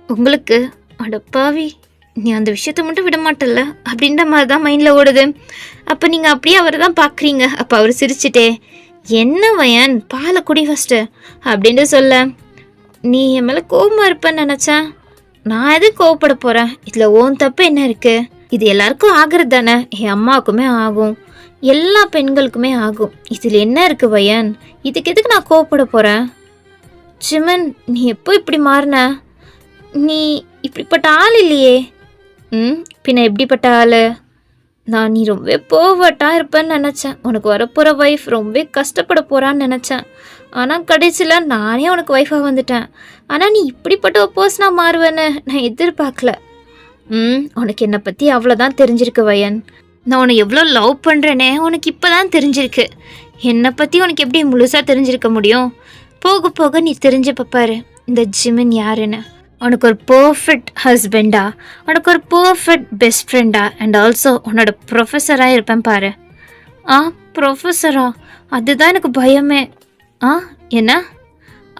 உங்களுக்கு அடப்பாவி நீ அந்த விஷயத்த மட்டும் விட மாட்டல அப்படின்ற மாதிரி தான் மைண்டில் ஓடுது. அப்போ நீங்கள் அப்படியே அவரை தான் பார்க்குறீங்க. அப்போ அவர் சிரிச்சிட்டே என்ன வயன் பாலை குடி ஃபஸ்ட்டு அப்படின்ட்டு சொல்ல நீ என் மேலே கோபமாக இருப்பேன்னு நினச்சேன். நான் எதுவும் கோவப்பட போகிறேன், இதில் ஓன் தப்பு என்ன இருக்குது? இது எல்லாருக்கும் ஆகிறது தானே, என் அம்மாவுக்குமே ஆகும், எல்லா பெண்களுக்குமே ஆகும். இதில் என்ன இருக்குது வயன், இதுக்கு எதுக்கு நான் கோவப்பட போகிறேன்? ஜிமின் நீ எப்போ இப்படி மாறின? நீ இப்படிப்பட்ட ஆள் இல்லையே. பின்ன எப்படிப்பட்ட ஆள்? நான் நீ ரொம்ப போவட்டாக இருப்பேன்னு நினச்சேன். உனக்கு வரப்போகிற ஒய்ஃப் ரொம்ப கஷ்டப்பட போகிறான்னு நினச்சேன். ஆனால் கடைசியில் நானே உனக்கு ஒய்ஃபாக வந்துட்டேன். ஆனால் நீ இப்படிப்பட்ட ஒரு பர்சனாக மாறுவேன்னு நான் எதிர்பார்க்கல. உனக்கு என்னை பற்றி அவ்வளோதான் தெரிஞ்சிருக்கு வயன். நான் உன்னை எவ்வளோ லவ் பண்ணுறேனே உனக்கு இப்போ தான் தெரிஞ்சிருக்கு. என்னை பற்றி உனக்கு எப்படி முழுசாக தெரிஞ்சிருக்க முடியும்? போக போக நீ தெரிஞ்சப்ப பாரு இந்த ஜிமின் யாருன்னு. உனக்கு ஒரு பர்ஃபெக்ட் ஹஸ்பண்டா, உனக்கு ஒரு பர்ஃபெக்ட் பெஸ்ட் ஃப்ரெண்டா, அண்ட் ஆல்சோ உன்னோட ப்ரொஃபஸராக இருப்பேன் பாரு. ப்ரொஃபஸரா? அதுதான் எனக்கு பயமே. என்ன?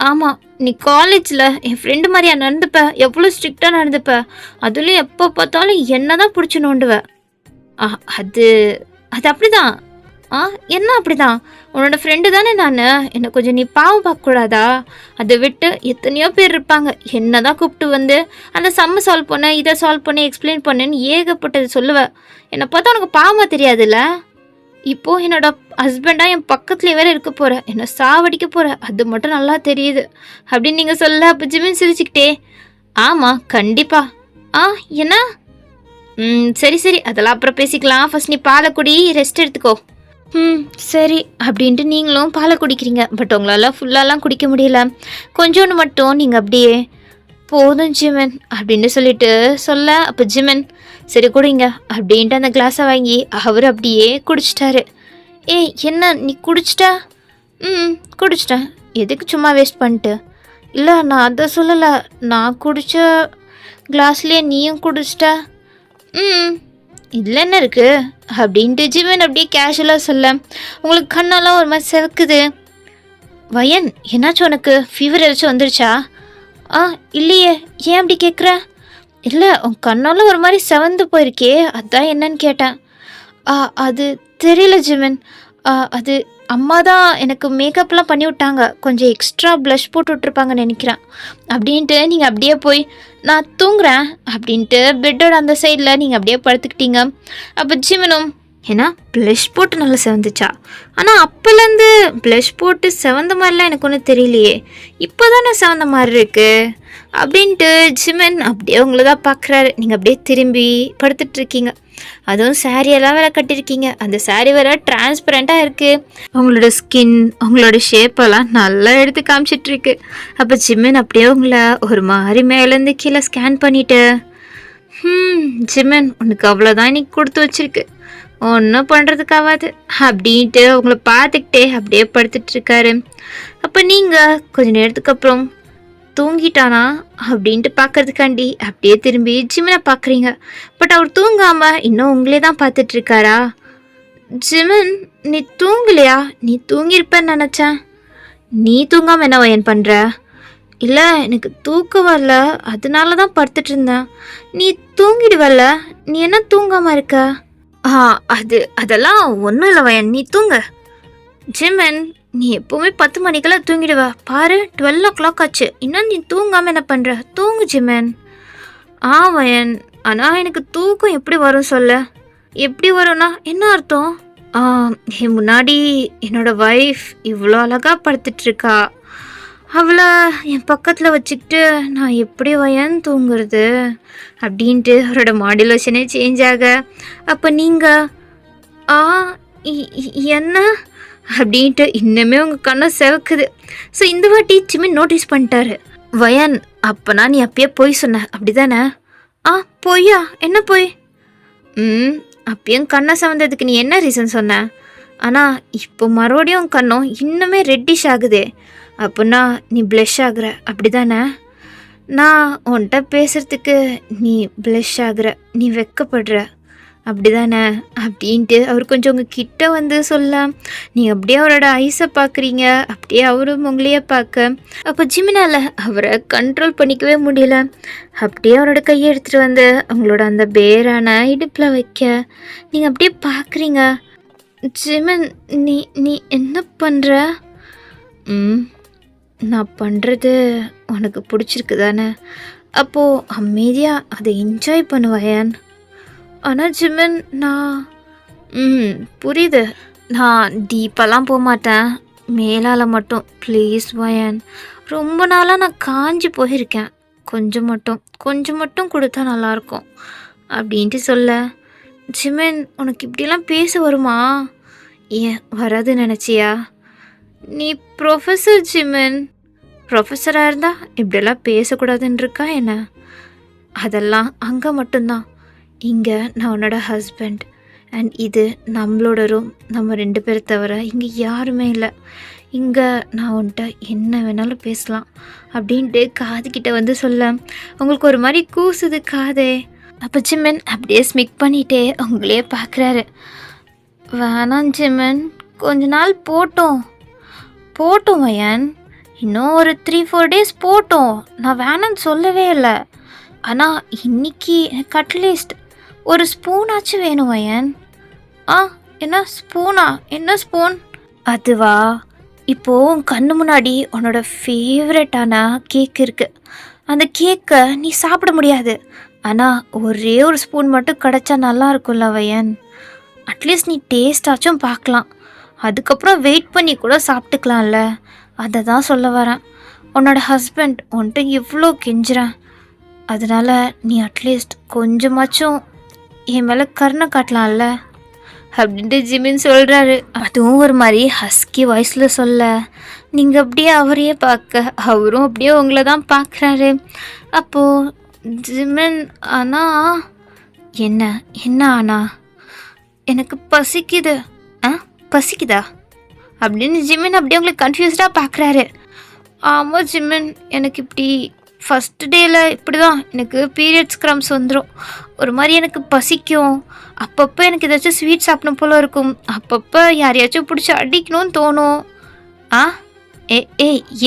ஆமாம், நீ காலேஜில் என் ஃப்ரெண்டு மாதிரியா நடந்துப்ப, எவ்வளோ ஸ்ட்ரிக்டாக நடந்துப்ப, அதுலேயும் எப்போ பார்த்தாலும் என்ன தான் பிடிச்சி நோண்டுவ. அது அது அப்படிதான். என்ன அப்படிதான்? உன்னோட ஃப்ரெண்டு தானே நான், என்னை கொஞ்சம் நீ பாவம் பார்க்கக்கூடாதா? அதை விட்டு எத்தனையோ பேர் இருப்பாங்க, என்ன தான் கூப்பிட்டு வந்து அந்த சம்ம சால்வ் பண்ண, இதை சால்வ் பண்ணி எக்ஸ்பிளைன் பண்ணேன்னு ஏகப்பட்டது சொல்லுவேன். என்னை பார்த்தா உனக்கு பாவமாக தெரியாதுல்ல? இப்போது என்னோட ஹஸ்பண்டாக என் பக்கத்துலேயே வேறு இருக்க போகிற, என்னை சாவடிக்க போகிற, அது மட்டும் நல்லா தெரியுது அப்படின்னு நீங்கள் சொல்ல. அப்போ ஜிமின் சிரிச்சுக்கிட்டே ஆமாம் கண்டிப்பாக. என்ன? சரி சரி அதெல்லாம் அப்புறம் பேசிக்கலாம், ஃபஸ்ட் நீ பாலை குடி, ரெஸ்ட் எடுத்துக்கோ. சரி அப்படின்ட்டு நீங்களும் பாலை குடிக்கிறீங்க. பட் உங்களால் ஃபுல்லாலாம் குடிக்க முடியல, கொஞ்சோன்னு மட்டும் நீங்கள் அப்படியே போதும் ஜிமின் அப்படின்னு சொல்லிட்டு சொல்ல. அப்போ ஜிமின் சரி குடிங்க அப்படின்ட்டு அந்த கிளாஸை வாங்கி அவர் அப்படியே குடிச்சிட்டாரு. என்ன நீ குடிச்சிட்ட? குடிச்சிட்டேன். எதுக்கு சும்மா வேஸ்ட் பண்ணிட்டு? இல்லை நான் அதை சொல்லலை, நான் குடித்த கிளாஸ்லேயே நீயும் குடிச்சிட்ட. இதில் என்ன இருக்குது அப்படின்ட்டு ஜிமின் அப்படியே கேஷுவலாக சொல்ல உங்களுக்கு கண்ணெல்லாம் ஒரு மாதிரி செவக்குது. வயன் என்னாச்சும், உனக்கு ஃபீவர் ஏதாச்சும் வந்துருச்சா? இல்லையே, ஏன் அப்படி கேட்குற? இல்லை உன் கண்ணால் ஒரு மாதிரி செவந்து போயிருக்கே, அதான் என்னன்னு கேட்டேன். அது தெரியல ஜிமின், அது அம்மா தான் எனக்கு மேக்கப்லாம் பண்ணி விட்டாங்க, கொஞ்சம் எக்ஸ்ட்ரா ப்ளஷ் போட்டு விட்ருப்பாங்கன்னு நினைக்கிறேன் அப்படின்ட்டு நீங்கள் அப்படியே போய் நான் தூங்குறேன் அப்படின்ட்டு பெட்டோட அந்த சைடில் நீங்கள் அப்படியே படுத்துக்கிட்டீங்க. அப்போ ஜிமினும் ஏன்னா ப்ளஷ் போட்டு நல்லா செவந்துச்சா? ஆனால் அப்போலேருந்து ப்ளஷ் போட்டு செவந்த மாதிரிலாம் எனக்கு ஒன்றும் தெரியலையே, இப்போ தானே செவந்த மாதிரி இருக்குது அப்படின்ட்டு ஜிமின் அப்படியே உங்களை தான் பார்க்குறாரு. நீங்கள் அப்படியே திரும்பி படுத்துட்ருக்கீங்க. அதுவும் சாரியெல்லாம் வேற கட்டியிருக்கீங்க, அந்த சாரீ வேற டிரான்ஸ்பரண்ட்டாக இருக்குது, உங்களோட ஸ்கின் உங்களோட ஷேப்பெல்லாம் நல்லா எடுத்து காமிச்சிட்ருக்கு. அப்போ ஜிமின் அப்படியே உங்களை ஒரு மாதிரி மேலேருந்து கீழே ஸ்கேன் பண்ணிவிட்டு ஜிமின் உனக்கு அவ்வளோதான் இன்னைக்கு கொடுத்து வச்சிருக்கு, ஒன்றும் பண்ணுறதுக்காகாது அப்படின்ட்டு உங்களை பார்த்துக்கிட்டே அப்படியே படுத்துட்டு இருக்காரு. அப்போ நீங்கள் கொஞ்ச நேரத்துக்கு அப்புறம் தூங்கிட்டானா அப்படின்ட்டு பார்க்கறதுக்காண்டி அப்படியே திரும்பி ஜிமினை பார்க்குறீங்க. பட் அவர் தூங்காமல் இன்னும் உங்களே தான் பார்த்துட்டு இருக்காரா? ஜிமின், நீ தூங்கலையா? நீ தூங்கியிருப்பேன்னு நினச்சேன். நீ தூங்காமல் என்ன வயன் பண்ணுற? இல்லை, எனக்கு தூக்கம் வரல, அதனால தான் படுத்துட்டு இருந்தேன். நீ தூங்கிடுவல்ல, நீ என்ன தூங்காமல் இருக்க? அதெல்லாம் ஒன்றும் இல்லை வயன், நீ தூங்க. ஜிமின், நீ எப்போவுமே 10 மணிக்கெல்லாம் தூங்கிடுவ, பாரு 12 o'clock ஆச்சு, இன்னும் நீ தூங்காமல் என்ன பண்ணுற? தூங்கு ஜிமின். வயன், ஆனால் எனக்கு தூக்கம் எப்படி வரும் சொல்ல? எப்படி வரும்னா என்ன அர்த்தம்? என் முன்னாடி என்னோட வைஃப் இவ்வளோ அழகாக படுத்துட்ருக்கா, அவளை என் பக்கத்தில் வச்சுக்கிட்டு நான் எப்படி வயன் தூங்குறது அப்படின்ட்டு அவரோட மாடுலேஷனே சேஞ்ச் ஆக, அப்போ நீங்கள் என்ன அப்படின்ட்டு இன்னுமே உங்கள் கண்ணை செவக்குது. ஸோ இந்த வாட்டி ஜிமின் நோட்டீஸ் பண்ணிட்டாரு. வயன், அப்போனா நீ அப்பயே போய் சொன்ன அப்படி தானே? பொய்யா? என்ன போய்? அப்பயும் கண்ணை சவந்ததுக்கு நீ என்ன ரீசன் சொன்ன? ஆனால் இப்போ மறுபடியும் கண்ணும் இன்னுமே ரெட்டிஷ் ஆகுதே, அப்படின்னா நீ ப்ளஷ் ஆகுற அப்படி தானே? நான் உன்கிட்ட பேசுகிறதுக்கு நீ ப்ளஷ் ஆகுற, நீ வெக்கப்படுற அப்படி தானே அப்படின்ட்டு அவர் கொஞ்சம் உங்கள் கிட்ட வந்து சொல்ல, நீங்கள் அப்படியே அவரோட ஐஸை பார்க்குறீங்க, அப்படியே அவரும் உங்களையே பார்க்க. அப்போ ஜிமினால் அவரை கண்ட்ரோல் பண்ணிக்கவே முடியல. அப்படியே அவரோட கையை எடுத்துகிட்டு வந்து அவங்களோட அந்த பேரான இடுப்பில் வைக்க நீங்கள் அப்படியே பார்க்குறீங்க. ஜிமின், நீ நீ என்ன பண்ணுற? நான் பண்ணுறது உனக்கு பிடிச்சிருக்கு தானே? அப்போது அமைதியாக அதை என்ஜாய் பண்ணுவேன். ஆனால் ஜிமின், நான் புரியுது, நான் டீப்பெல்லாம் போக மாட்டேன், மேலால் மட்டும் ப்ளீஸ் வயன். ரொம்ப நாளாக நான் காஞ்சி போயிருக்கேன், கொஞ்சம் மட்டும் கொடுத்தா நல்லாயிருக்கும் அப்படின்ட்டு சொல்ல. ஜிமின், உனக்கு இப்படிலாம் பேச வருமா? ஏன் வராது நினச்சியா? நீ ப்ரொஃபஸர் ஜிமின், ப்ரொஃபஸராக இருந்தால் இப்படியெல்லாம் பேசக்கூடாதுன்னு இருக்கா என்ன? அதெல்லாம் அங்கே மட்டும்தான், இங்கே நான் உன்னோட ஹஸ்பண்ட், அண்ட் இது நம்மளோட ரூம், நம்ம 2 பேர் தவிர இங்கே யாருமே இல்லை. இங்கே நான் உன்கிட்ட என்ன வேணாலும் பேசலாம் அப்படின்ட்டு காதுகிட்ட வந்து சொல்ல உங்களுக்கு ஒரு மாதிரி கூசுது காதே. அப்போ ஜிமின் அப்படியே ஸ்மிக் பண்ணிகிட்டே அவங்களே பார்க்குறாரு. வேணாம் ஜிமின், கொஞ்ச நாள் போட்டோம் வயன், இன்னும் ஒரு 3-4 days போட்டோம், நான் வேணான்னு சொல்லவே இல்லை. ஆனால் இன்னைக்கு எனக்கு அட்லீஸ்ட் ஒரு ஸ்பூனாச்சும் வேணும் வயன். என்ன ஸ்பூனா? என்ன ஸ்பூன்? அதுவா, இப்போது உன் கண்ணு முன்னாடி உன்னோட ஃபேவரட்டான கேக் இருக்குது, அந்த கேக்கை நீ சாப்பிட முடியாது, ஆனால் ஒரே ஒரு ஸ்பூன் மட்டும் கிடச்சா நல்லா இருக்கும்ல வயன். அட்லீஸ்ட் நீ டேஸ்டாச்சும் பார்க்கலாம், அதுக்கப்புறம் வெயிட் பண்ணி கூட சாப்பிட்டுக்கலாம்ல. அதை தான் சொல்ல வரேன். உன்னோட ஹஸ்பண்ட் உன்கிட்ட எவ்வளோ கெஞ்சுறேன், அதனால் நீ அட்லீஸ்ட் கொஞ்சமாச்சும் என் மேலே கருணை காட்டலாம்ல அப்படின்ட்டு ஜிமின் சொல்கிறாரு. அதுவும் ஒரு மாதிரி ஹஸ்கி வாய்ஸில் சொல்ல நீங்கள் அப்படியே அவரையே பார்க்க, அவரும் அப்படியே உங்களை தான் பார்க்குறாரு. அப்போது ஜிமின், ஆனால் என்ன ஆனால் எனக்கு பசிக்குது. பசிக்குதா அப்படின்னு ஜிமின் அப்படியே உங்களை கன்ஃபியூஸ்டாக பார்க்குறாரு. ஆமாம் ஜிமின், எனக்கு இப்படி ஃபஸ்ட் டேயில் இப்படி தான் எனக்கு பீரியட்ஸ் கிரம்ஸ் வந்துடும், ஒரு மாதிரி எனக்கு பசிக்கும், அப்பப்போ எனக்கு ஏதாச்சும் ஸ்வீட் சாப்பிடணும் போல் இருக்கும், அப்பப்போ யாரையாச்சும் பிடிச்சி அடிக்கணும்னு தோணும்.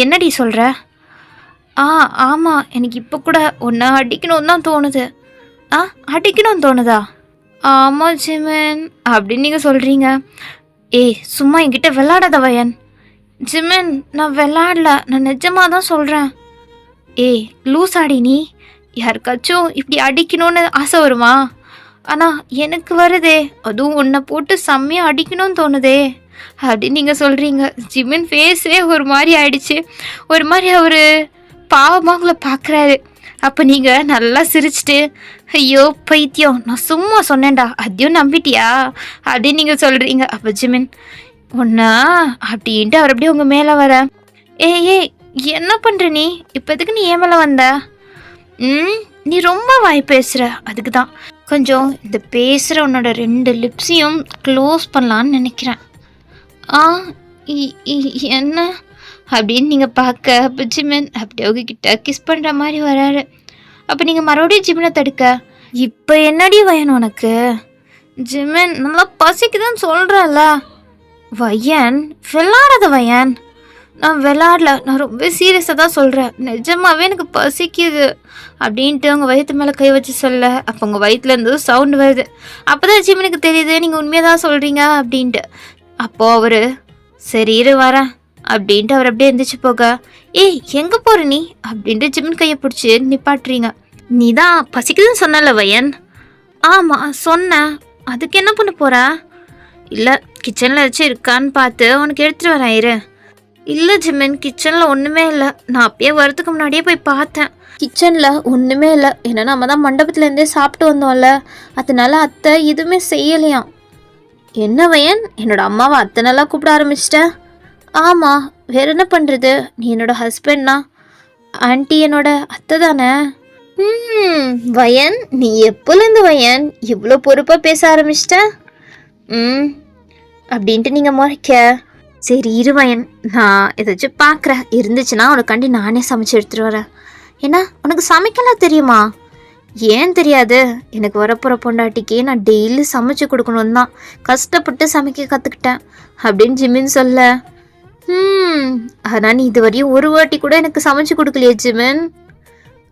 என்னடி சொல்கிற? ஆமாம், எனக்கு இப்போ கூட ஒன்றா அடிக்கணும்னு தான் தோணுது. அடிக்கணும்னு தோணுதா? ஆமாம் ஜிமின் அப்படின்னு நீங்கள் சொல்கிறீங்க. சும்மா என்கிட்ட விளாடாத வயன். ஜிமின், நான் விளாடல, நான் நிஜமாக தான் சொல்கிறேன். லூஸ் ஆடி நீ, யாருக்காச்சும் இப்படி அடிக்கணும்னு ஆசை வருமா? ஆனால் எனக்கு வருதே, அதுவும் உன்னை போட்டு செம்மையாக அடிக்கணும்னு தோணுதே அப்படின்னு நீங்கள் சொல்கிறீங்க. ஜிமின் ஃபேஸே ஒரு மாதிரி ஆயிடுச்சு, ஒரு மாதிரி அவர் பாவமாக உங்களை பார்க்குறாரு. அப்போ நீங்கள் நல்லா சிரிச்சிட்டு, ஐயோ பைத்தியம், நான் சும்மா சொன்னேன்டா, அதையும் நம்பிட்டியா அப்படின்னு நீங்கள் சொல்கிறீங்க. அப்போ ஜிமின், ஒன்றா அப்படின்ட்டு அவர் அப்படியே உங்கள் மேலே வர, என்ன பண்ணுற நீ, இப்போ எதுக்கு நீ ஏன் மேலே வந்த? நீ ரொம்ப வாய் பேசுகிற, அதுக்கு தான் கொஞ்சம் இந்த பேசுகிற உன்னோட 2 லிப்ஸையும் க்ளோஸ் பண்ணலான்னு நினைக்கிறேன். ஆ என்ன அப்படின்னு நீங்கள் பார்க்க அப்போ ஜிமின் அப்படியே அவங்கக்கிட்ட கிஸ் பண்ணுற மாதிரி வராரு. அப்போ நீங்கள் மறுபடியும் ஜிமினை தடுக்க, இப்போ என்னடி வயன் உனக்கு? ஜிமின் நல்லா பசிக்குதுன்னு சொல்கிறல்ல. வயன் விளாடாத வயன். நான் விளாடல, நான் ரொம்ப சீரியஸாக தான் சொல்கிறேன். நிஜமாகவே எனக்கு பசிக்குது அப்படின்ட்டு அவங்க வயிற்று மேலே கை வச்சு சொல்ல, அப்போ உங்கள் வயிற்றுலேருந்து சவுண்டு வருது. அப்போ தான் ஜிமினுக்கு தெரியுது நீங்கள் உண்மையாக தான் சொல்கிறீங்க அப்படின்ட்டு. அப்போது அவர் சரி இரு வரேன் அப்படின்ட்டு அவர் அப்படியே எந்திரிச்சு போக, ஏய் எங்கே போகிற நீ அப்படின்ட்டு ஜிமின் கையை பிடிச்சி நிப்பாட்டுறீங்க. நீ தான் பசிக்குதுன்னு சொன்னல வயன்? ஆமாம் சொன்னேன். அதுக்கு என்ன பண்ண போகிற? இல்லை கிச்சனில் ஏதாச்சும் இருக்கான்னு பார்த்து உனக்கு எடுத்துகிட்டு வரேன் இரு. இல்லை ஜிமின், கிச்சனில் ஒன்றுமே இல்லை. நான் அப்பயே வரதுக்கு முன்னாடியே போய் பார்த்தேன். கிச்சனில் ஒன்றுமே இல்லை. ஏன்னா நம்ம தான் மண்டபத்துலேருந்தே சாப்பிட்டு வந்தோம்ல, அதனால அத்தை எதுவுமே செய்யலையாம். என்ன வயன், என்னோடய அம்மாவை அத்தை நல்லா கூப்பிட ஆரம்பிச்சிட்டேன்? ஆமாம், வேற என்ன பண்ணுறது, நீ என்னோடய ஹஸ்பண்ட்னா, ஆன்ட்டி என்னோட அத்தை தானே. வயன் நீ எப்போலேருந்து வயன் இவ்வளோ பொறுப்பாக பேச ஆரம்பிச்சிட்ட? அப்படின்ட்டு நீங்கள் முறைக்க, சரி இருவயன் நான் ஏதாச்சும் பார்க்குறேன், இருந்துச்சுன்னா உனக்காண்டி நானே சமைச்சு எடுத்துகிட்டு வரேன். ஏன்னா உனக்கு சமைக்கலாம் தெரியுமா? ஏன் தெரியாது, எனக்கு வரப்போகிற பொண்டாட்டிக்கு நான் டெய்லி சமைச்சு கொடுக்கணும் தான் கஷ்டப்பட்டு சமைக்க கற்றுக்கிட்டேன் அப்படின்னு ஜிமின் சொல்ல, ஆனால் நீ இதுவரையும் ஒரு வாட்டி கூட எனக்கு சமைச்சு கொடுக்கலையே ஜிமின்?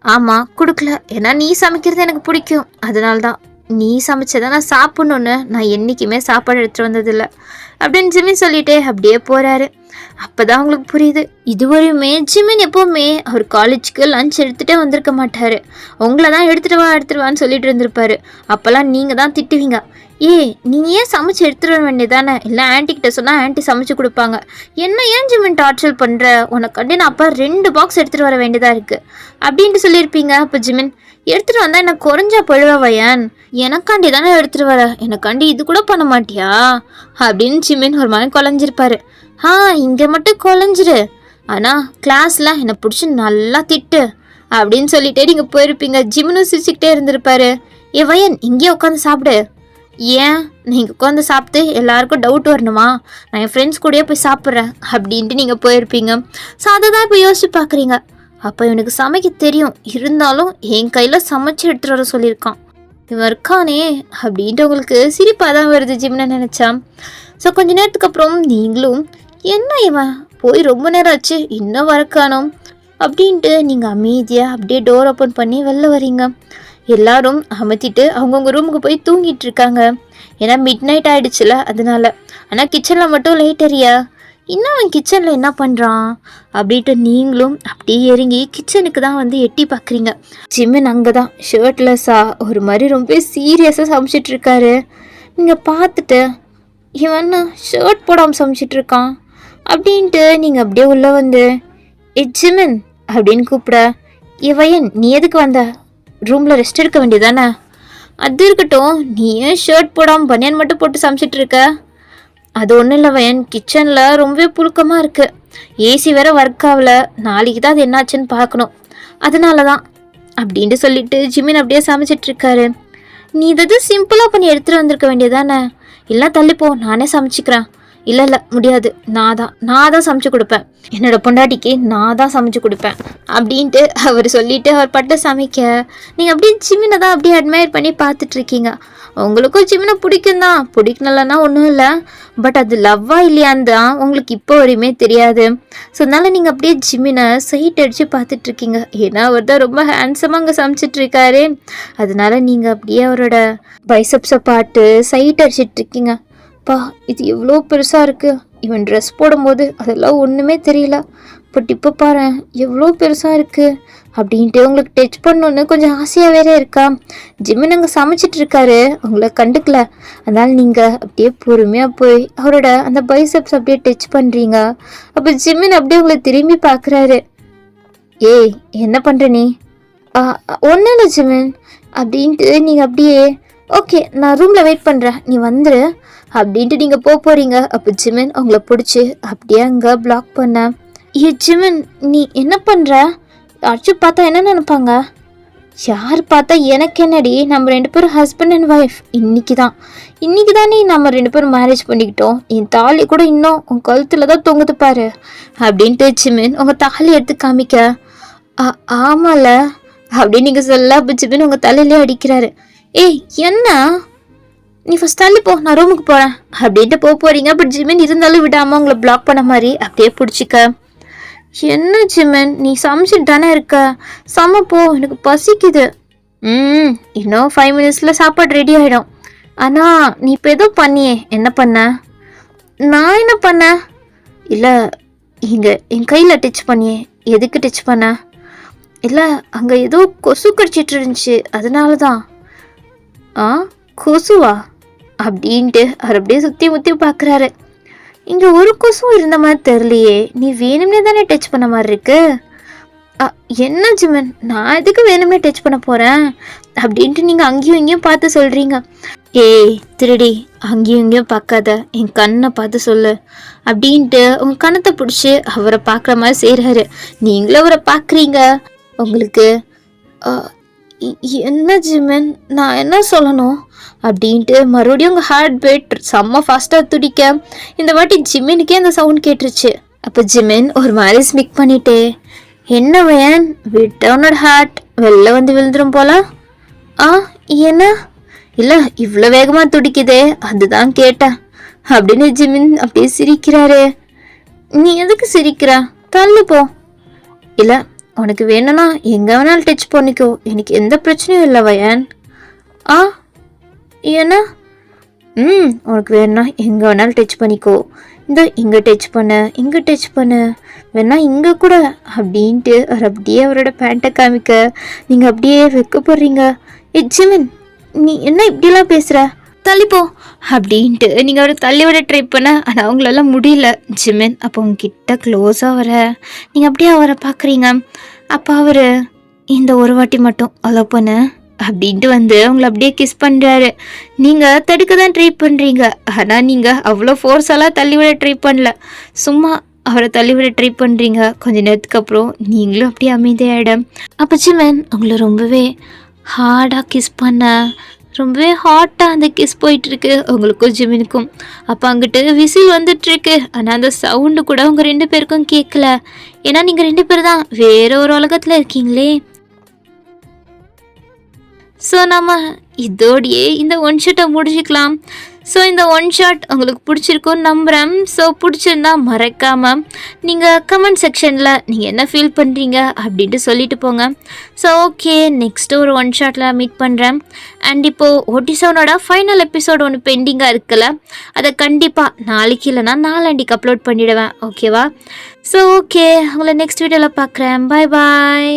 ஆமாம் கொடுக்கல, ஏன்னா நீ சமைக்கிறது எனக்கு பிடிக்கும், அதனால தான். நீ சமைச்சதை நான் சாப்பிட்ணுன்னு நான் என்றைக்குமே சாப்பாடு எடுத்துகிட்டு வந்ததில்லை அப்படின்னு ஜிமின் சொல்லிட்டே அப்படியே போகிறாரு. அப்போ தான் அவங்களுக்கு புரியுது, இதுவரையுமே ஜிமின் எப்போவுமே அவர் காலேஜுக்கு லஞ்ச் எடுத்துகிட்டே வந்திருக்க மாட்டார். உங்களை தான் எடுத்துகிட்டு வான்னு சொல்லிட்டு இருந்திருப்பாரு. அப்போல்லாம் நீங்கள் தான் திட்டுவீங்க, நீங்கள் ஏன் சமைச்சு எடுத்துகிட்டு வர வேண்டியதானே, இல்லை ஆன்ட்டிக்கிட்ட சொன்னால் ஆன்ட்டி சமைச்சு கொடுப்பாங்க, என்ன ஏன் ஜிமின் டார்ச்சர் பண்ணுற, உனக்காண்டி நான் அப்போ 2 பாக்ஸ் எடுத்துகிட்டு வர வேண்டியதாக இருக்குது அப்படின்ட்டு சொல்லியிருப்பீங்க. அப்போ ஜிமின், எடுத்துகிட்டு வந்தால் எனக்கு குறைஞ்சா போயிடுவா வயன், எனக்காண்டி தானே எடுத்துகிட்டு வர, எனக்காண்டி இது கூட பண்ண மாட்டியா அப்படின்னு ஜிமின் ஒரு மாதிரி குழஞ்சிருப்பாரு. இங்கே மட்டும் குழஞ்சிரு, ஆனால் கிளாஸில் என்னை பிடிச்சி நல்லா திட்டு அப்படின்னு சொல்லிட்டே நீங்கள் போயிருப்பீங்க. ஜிமினும் சிரிச்சுக்கிட்டே இருந்திருப்பாரு. வயன் இங்கேயே உட்காந்து சாப்பிடு. ஏன் நீங்கள் உட்காந்து சாப்பிட்டு எல்லாருக்கும் டவுட் வரணுமா, நான் என் ஃப்ரெண்ட்ஸ் கூடயே போய் சாப்பிட்றேன் அப்படின்ட்டு நீங்கள் போயிருப்பீங்க. ஸோ அதை தான் இப்போ யோசிச்சு பார்க்குறீங்க. அப்போ இவனுக்கு சமைக்க தெரியும், இருந்தாலும் என் கையில் சமைச்சு எடுத்துகிட்டு வர சொல்லியிருக்கான், இவன் இருக்கானே அப்படின்ட்டு உங்களுக்கு சிரிப்பாக தான் வருது ஜிமினை நினச்சா. ஸோ கொஞ்ச நேரத்துக்கு அப்புறம் நீங்களும் என்ன இவன் போய் ரொம்ப நேரம் ஆச்சு இன்னும் வரக்கானோம் அப்படின்ட்டு நீங்கள் அமைதியாக அப்படியே டோர் ஓப்பன் பண்ணி வெளில வரீங்க. எல்லாரும் அமர்த்திட்டு அவங்கவுங்க ரூமுக்கு போய் தூங்கிட்டு இருக்காங்க. ஏன்னா மிட் நைட் ஆகிடுச்சுல அதனால. ஆனால் கிச்சனில் மட்டும் லைட் எரியா, இன்னும் அவன் கிச்சனில் என்ன பண்ணுறான் அப்படின்ட்டு நீங்களும் அப்படியே இறங்கி கிச்சனுக்கு தான் வந்து எட்டி பார்க்குறீங்க. ஜிமின் அங்கே தான் ஷர்ட்லெஸ்ஸாக ஒரு மாதிரி ரொம்ப சீரியஸாக சமைச்சிட்ருக்காரு. நீங்கள் பார்த்துட்டு இவன் ஷர்ட் போடாமல் சமைச்சிட்ருக்கான் அப்படின்ட்டு நீங்கள் அப்படியே உள்ளே வந்து ஜிமின் அப்படின்னு கூப்பிட, வயன் நீ எதுக்கு வந்த, ரூமில் ரெஸ்ட் எடுக்க வேண்டியதானே? அது இருக்கட்டும், நீ ஏன் ஷர்ட் போடாமல் பனியன் மட்டும் போட்டு சமைச்சிட்ருக்க? அது ஒன்றும் இல்லை வயன், கிச்சனில் ரொம்பவே புழுக்கமாக இருக்குது, ஏசி வேற ஒர்க் ஆகலை, நாளைக்கு தான் அது என்னாச்சுன்னு பார்க்கணும், அதனால தான் அப்படின்ட்டு சொல்லிட்டு ஜிமின் அப்படியே சமைச்சிட்ருக்காரு. நீ இதை சிம்பிளாக பண்ணி எடுத்துகிட்டு வந்திருக்க வேண்டியதானே? இல்லை தள்ளிப்போ நானே சமைச்சிக்கிறேன். இல்லை முடியாது, நான் தான் சமைச்சு கொடுப்பேன், என்னோட பொண்டாட்டிக்கு நான் தான் சமைச்சு கொடுப்பேன் அப்படின்ட்டு அவர் சொல்லிவிட்டு அவர் பட்ட சமைக்க நீங்கள் அப்படியே ஜிமினை தான் அப்படியே அட்மையர் பண்ணி பார்த்துட்ருக்கீங்க. உங்களுக்கும் ஜிமினை பிடிக்கும் தான், பிடிக்கலன்னா ஒன்றும் இல்லை, பட் அது லவ்வா இல்லையான்னு தான் உங்களுக்கு இப்போ வரையுமே தெரியாது. ஸோ அதனால் நீங்கள் அப்படியே ஜிமினை சைட் அடித்து பார்த்துட்ருக்கீங்க. ஏன்னா அவர் தான் ரொம்ப ஹேண்ட்ஸமாக அங்கே சமைச்சிட்ருக்காரு. அதனால நீங்கள் அப்படியே அவரோட பைசப்ஸை பார்த்து சைட் அடிச்சிட்ருக்கீங்க. பா இது எவ்வளோ பெருசாக இருக்குது, இவன் ட்ரெஸ் போடும்போது அதெல்லாம் ஒன்றுமே தெரியல, பட் இப்போ பாரு எவ்வளோ பெருசாக இருக்குது அப்படின்ட்டு உங்களுக்கு டச் பண்ணணுன்னு கொஞ்சம் ஆசையாக வேற இருக்கா. ஜிமின் அங்கே சமைச்சிட்ருக்காரு, உங்களை கண்டுக்கல, அதனால் நீங்கள் அப்படியே பொறுமையாக போய் அவரோட அந்த பைசப்ஸ் அப்படியே டச் பண்ணுறீங்க. அப்போ ஜிமின் அப்படியே உங்களை திரும்பி பார்க்குறாரு. என்ன பண்ணுற நீ? ஒன்றும் இல்லை ஜிமின் அப்படின்ட்டு நீங்கள் அப்படியே ஓகே நான் ரூமில் வெயிட் பண்ணுறேன், நீ வந்துரு அப்படின்ட்டு நீங்கள் போகிறீங்க. அப்போ ஜிமின் உங்களை பிடிச்சி அப்படியே அங்கே பிளாக் பண்ண, ஜிமின் நீ என்ன பண்ணுற, யாராச்சும் பார்த்தா என்ன நினைப்பாங்க? யார் பார்த்தா எனக்கு என்னடி, நம்ம 2 பேரும் ஹஸ்பண்ட் அண்ட் ஒய்ஃப். இன்னைக்கு தானே நம்ம 2 பேரும் மேரேஜ் பண்ணிக்கிட்டோம். என் தாலி கூட இன்னும் உன் கழுத்துல தான் தொங்குது பாரு அப்படின்ட்டு ஜிமின் உங்கள் தாலி எடுத்து காமிக்க, ஆமால அப்படின்னு நீங்கள் சொல்ல அப்போ ஜிமின் உங்கள் தலையிலே அடிக்கிறாரு. ஏய் என்ன, நீ ஃபஸ்ட் தள்ளி போ, நான் ரூமுக்கு போகிறேன் அப்படின்ட்டு போகிறீங்க. பட் ஜிமின் இருந்தாலும் விடாமல் உங்களை பிளாக் பண்ண மாதிரி அப்படியே பிடிச்சிக்க. என்ன ஜிமின், நீ சமைச்சிட்டு தானே இருக்க, சமைப்போ, எனக்கு பசிக்குது. இன்னும் 5 மினிட்ஸில் சாப்பாடு ரெடி ஆகிடும். ஆனால் நீ இப்போ ஏதோ பண்ணியே, என்ன பண்ண? நான் என்ன பண்ணேன்? இல்லை, இங்கே என் கையில் டச் பண்ணியே, எதுக்கு டச் பண்ண? இல்லை, அங்கே ஏதோ கொசு கடிச்சிட்டு இருந்துச்சு, அதனால தான். கொசுவா அப்படின்ட்டு அவர் அப்படியே சுற்றி முற்றி பார்க்குறாரு. இங்கே ஒரு கொசுவும் இருந்த மாதிரி தெரியலையே, நீ வேணும்னே தானே டச் பண்ண மாதிரி இருக்கு. என்ன ஜிமன், நான் எதுக்கு வேணுமே டச் பண்ண போகிறேன் அப்படின்ட்டு நீங்கள் அங்கேயும் இங்கேயும் பார்த்து சொல்கிறீங்க. ஏய் திருடி, அங்கேயும் இங்கேயும் பார்க்காத, என் கண்ணை பார்த்து சொல்லு அப்படின்ட்டு உங்கள் கண்ணத்தை பிடிச்சி அவரை பார்க்குற மாதிரி செய்கிறாரு. நீங்களும் அவரை பார்க்குறீங்க. உங்களுக்கு என்ன ஜிமன், நான் என்ன சொல்லணும் அப்படின்ட்டு மறுபடியும் உங்கள் ஹார்ட் பீட் செம்ம ஃபாஸ்ட்டாக துடிக்க, இந்த வாட்டி ஜிமினுக்கே அந்த சவுண்ட் கேட்டுருச்சு. அப்போ ஜிமின் ஒரு மாதிரி ஸ்மிக் பண்ணிட்டே, என்ன வேன் விட்ட உன்னோட ஹார்ட் வெளில வந்து விழுந்துரும் போல. என்ன இல்லை இவ்வளோ வேகமாக துடிக்குதே, அதுதான் கேட்டேன் அப்படின்னு ஜிமின் அப்படியே சிரிக்கிறாரு. நீ எதுக்கு சிரிக்கிற, தள்ளு போ. இல்லை, உனக்கு வேணும்னா எங்கே வேணாலும் டச் பண்ணிக்கோ, எனக்கு எந்த பிரச்சனையும் இல்லை வயன். ஏன்னா உனக்கு வேணா எங்கே வேணாலும் டச் பண்ணிக்கோ, இந்த இங்கே டச் பண்ண, இங்கே டச் பண்ண, வேணா இங்கே கூட அப்படின்ட்டு அவர் அப்படியே அவரோட பேண்ட்டை காமிக்க நீங்கள் அப்படியே வைக்கப்படுறீங்க. ஜிமின், நீ என்ன இப்படிலாம் பேசுகிற, தள்ளிப்போ அப்படின்ட்டு நீங்கள் அவரை தள்ளி விட ட்ரை பண்ண, ஆனால் அவங்களால முடியல. ஜிமின் அப்போ உங்ககிட்ட க்ளோஸாக வர நீங்கள் அப்படியே அவரை பார்க்குறீங்க. அப்போ அவர் இந்த ஒரு வாட்டி மட்டும் அலோவ் பண்ண அப்படின்ட்டு வந்து அவங்கள அப்படியே கிஸ் பண்ணுறாரு. நீங்கள் தடுக்க தான் ட்ரை பண்ணுறீங்க, ஆனால் நீங்கள் அவ்வளோ ஃபோர்ஸெல்லாம் தள்ளிவிட ட்ரை பண்ணல, சும்மா அவரை தள்ளிவிட ட்ரை பண்ணுறீங்க. கொஞ்ச நேரத்துக்கு அப்புறம் நீங்களும் அப்படியே அமைதியாயிடும். அப்போ ஜிமன் அவங்கள ரொம்பவே ஹார்டாக கிஸ் பண்ண, ரொம்பவே ஹாட்டாக அந்த கிஸ் போயிட்டுருக்கு உங்களுக்கும் ஜிமினுக்கும். அப்போ அங்கிட்டு விசில் வந்துட்டுருக்கு, ஆனால் அந்த சவுண்டு கூட உங்கள் 2 பேருக்கும் கேட்கல. ஏன்னா நீங்கள் 2 பேர் தான் வேற ஒரு உலகத்தில் இருக்கீங்களே. ஸோ நம்ம இதோடையே இந்த ஒன் ஷாட்டை முடிச்சுக்கலாம். ஸோ இந்த ஒன் ஷாட் உங்களுக்கு பிடிச்சிருக்கும்னு நம்புகிறேன். ஸோ பிடிச்சிருந்தா மறக்காமல் நீங்கள் கமெண்ட் செக்ஷனில் நீங்கள் என்ன ஃபீல் பண்ணுறீங்க அப்படின்ட்டு சொல்லிட்டு போங்க. ஸோ ஓகே, நெக்ஸ்ட்டு ஒரு ஒன் ஷாட்டில் மீட் பண்ணுறேன். அண்ட் இப்போது ஓட்டிசோனோட ஃபைனல் எபிசோடு ஒன்று பெண்டிங்காக இருக்குல்ல, அதை கண்டிப்பாக நாளைக்கு இல்லைனா நாளாண்டிக்கு அப்லோட் பண்ணிவிடுவேன். ஓகேவா? ஸோ ஓகே, உங்களை நெக்ஸ்ட் வீடியோவில் பார்க்குறேன். பாய் பாய்.